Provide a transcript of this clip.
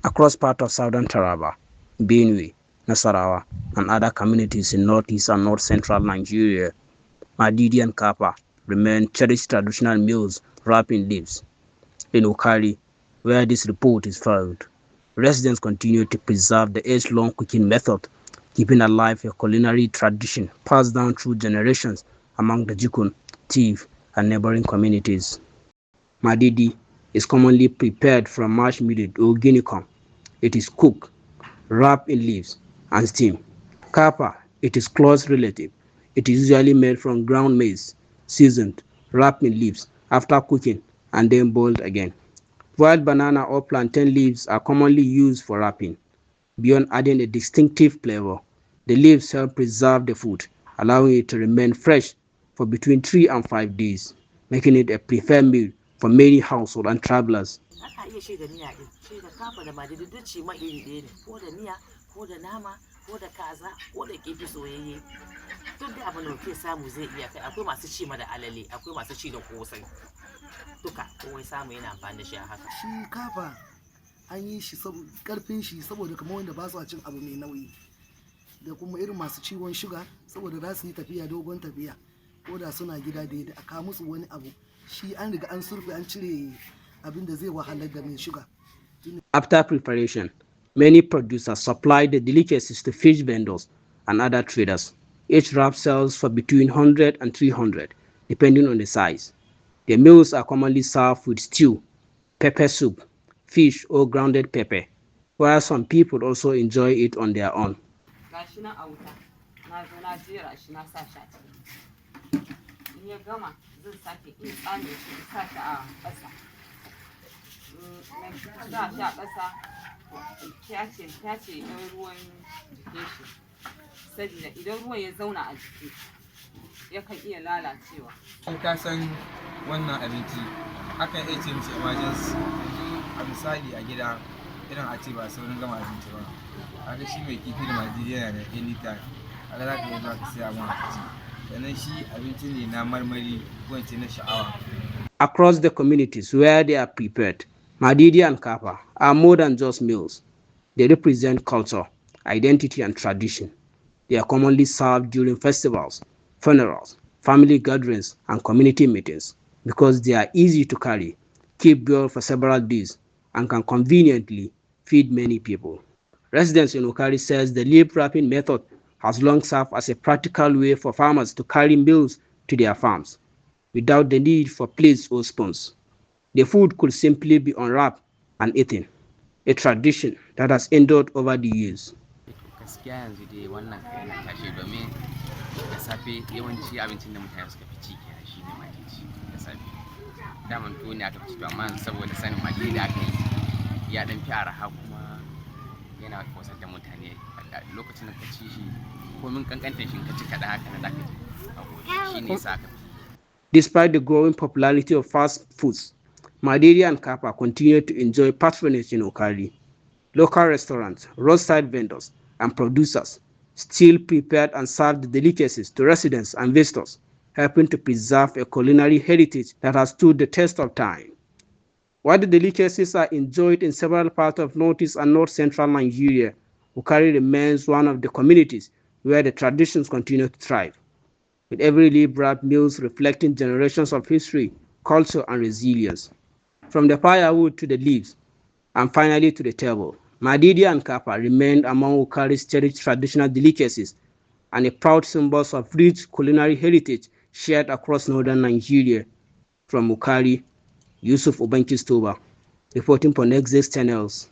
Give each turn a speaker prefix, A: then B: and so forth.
A: Across part of Southern Taraba, Benue, Nasarawa, and other communities in northeast and north-central Nigeria, Madidi and Kapa remain cherished traditional meals wrapped in leaves. In Wukari, where this report is filed, residents continue to preserve the age-long cooking method, keeping alive a culinary tradition passed down through generations among the Jukun, Tiv, and neighbouring communities. Madidi is commonly prepared from mashed millet or guinea corn. It is cooked, wrapped in leaves, and steamed. Kapa, it is close relative. It is usually made from ground maize, seasoned, wrapped in leaves after cooking, and then boiled again. Wild banana or plantain leaves are commonly used for wrapping. Beyond adding a distinctive flavor, the leaves help preserve the food, allowing it to remain fresh for between 3 and 5 days, making it a preferred meal for many households and travelers.
B: Shi kafa an yi shi karfin shi saboda kamar wanda ba su cin abu mai nauyi da kuma irin masu ciwon shuga saboda za su yi tafiya dogon tafiya ko da suna gida da aka musu wani abu shi an riga an surfe an cire abin da zai wahalar da mai shuga.
A: After preparation, many producers supply the delicacies to fish vendors and other traders. Each wrap sells for between 100 and 300, depending on the size. The meals are commonly served with stew, pepper soup, fish or grounded pepper, while some people also enjoy it on their own.
C: In ka san wannan abinci akan iya ce mishi emergency, a misali a gida irin a ce ba saurin gama abinci ba, haka shi mai kifi da madidi yana da anytime, haka za ka iya zuwa ka siya ma abinci, sannan shi abinci ne na marmari ko na sha'awa.
A: Across the communities where they are prepared, Madidi and Kapa are more than just meals. They represent culture, identity, and tradition. They are commonly served during festivals, funerals, family gatherings, and community meetings because they are easy to carry, keep well for several days, and can conveniently feed many people. Residents in Wukari says the leaf wrapping method has long served as a practical way for farmers to carry meals to their farms without the need for plates or spoons. The food could simply be unwrapped and eaten, a tradition that has endured over the years.
D: Gaskiya yanzu dai wannan yana tashi domin da safe yawanci abincin da mutane suka fi ci kenan shine madidi da safe. Daman tuwo ne aka fi ci amma saboda sanin madidi da aka yi ya dan fi araha kuma yana kosar da mutane lokacin da ka ci shi komin kankantar shi ka ci kaɗan haka na zaka ji shi ne sa aka fi.
A: Despite the growing popularity of fast foods, Madidi and Kapa continue to enjoy patronage in Wukari. Local restaurants, roadside vendors, and producers still prepared and serve the delicacies to residents and visitors, helping to preserve a culinary heritage that has stood the test of time. While the delicacies are enjoyed in several parts of northeast and north-central Nigeria, Wukari remains one of the communities where the traditions continue to thrive, with every leaf-wrapped meals reflecting generations of history, culture, and resilience. From the firewood to the leaves, and finally to the table, Madidi and Kapa remained among Wukari's cherished traditional delicacies and a proud symbols of rich culinary heritage shared across northern Nigeria. From Wukari, Yusuf Uban-Kitsoba, reporting for Next Channels.